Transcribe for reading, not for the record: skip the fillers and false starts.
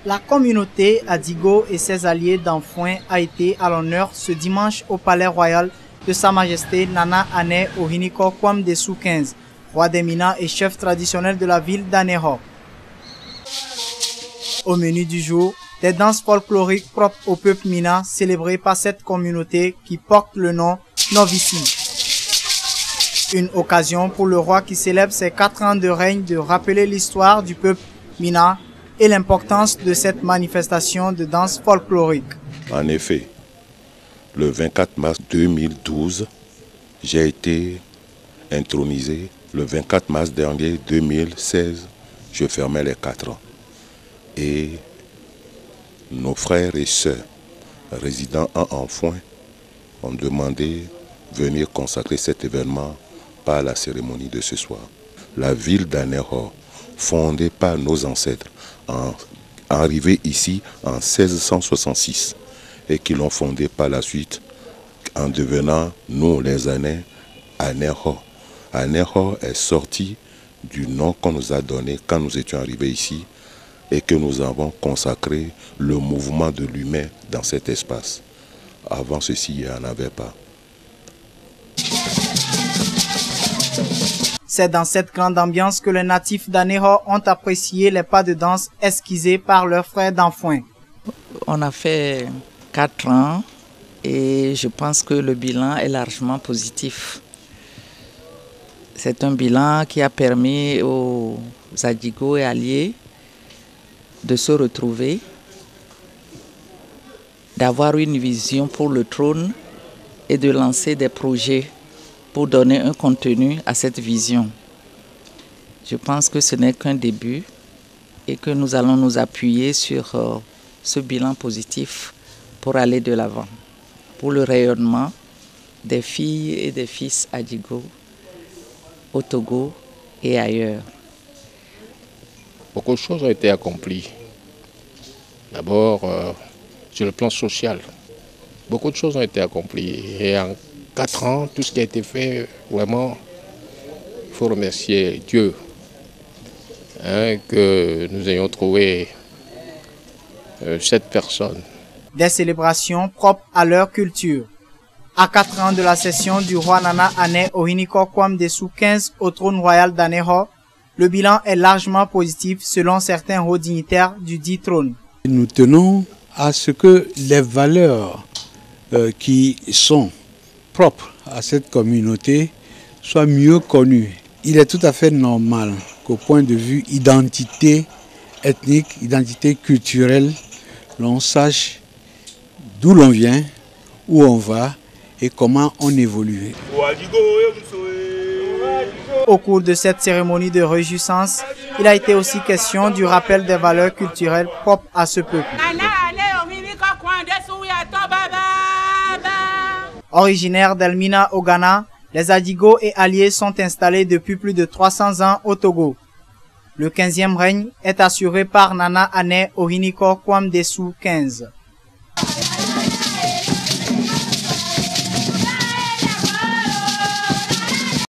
La communauté Adigo et ses alliés d'Anfouin a été à l'honneur ce dimanche au palais royal de Sa Majesté Nana Ane Ohiniko Kwam Desu 15, roi des Mina et chef traditionnel de la ville d'Aneho. Au menu du jour, des danses folkloriques propres au peuple Mina célébrées par cette communauté qui porte le nom Novici. Une occasion pour le roi qui célèbre ses 4 ans de règne de rappeler l'histoire du peuple Mina et l'importance de cette manifestation de danse folklorique. En effet, le 24 mars 2012, j'ai été intronisé. Le 24 mars dernier 2016, je fermais les 4 ans. Et nos frères et sœurs résidant en Anfouin ont demandé de venir consacrer cet événement par la cérémonie de ce soir. La ville d'Aneho, fondée par nos ancêtres, arrivée ici en 1666 et qui l'ont fondée par la suite en devenant, nous les Anais, Aneho. Aneho est sorti du nom qu'on nous a donné quand nous étions arrivés ici et que nous avons consacré le mouvement de l'humain dans cet espace. Avant ceci, il n'y en avait pas. C'est dans cette grande ambiance que les natifs d'Aneho ont apprécié les pas de danse esquissés par leurs frères d'Anfouin. On a fait 4 ans et je pense que le bilan est largement positif. C'est un bilan qui a permis aux Adigo et alliés de se retrouver, d'avoir une vision pour le trône et de lancer des projets pour donner un contenu à cette vision. Je pense que ce n'est qu'un début et que nous allons nous appuyer sur ce bilan positif pour aller de l'avant, pour le rayonnement des filles et des fils Adigo au Togo et ailleurs. Beaucoup de choses ont été accomplies. D'abord, sur le plan social, beaucoup de choses ont été accomplies. Et en 4 ans, tout ce qui a été fait, vraiment, il faut remercier Dieu que nous ayons trouvé cette personne. Des célébrations propres à leur culture. À 4 ans de la session du roi Nana Ane Ohiniko Kwam Desu 15 au trône royal d'Aneho, le bilan est largement positif selon certains hauts dignitaires du dit trône. Nous tenons à ce que les valeurs qui sont propres à cette communauté soient mieux connues. Il est tout à fait normal qu'au point de vue identité ethnique, identité culturelle, l'on sache d'où l'on vient, où on va et comment on évolue. Au cours de cette cérémonie de réjouissance, il a été aussi question du rappel des valeurs culturelles propres à ce peuple. Originaires d'Elmina au Ghana, les Adigo et alliés sont installés depuis plus de 300 ans au Togo. Le 15e règne est assuré par Nana Ane Ohiniko Kwam Desu 15.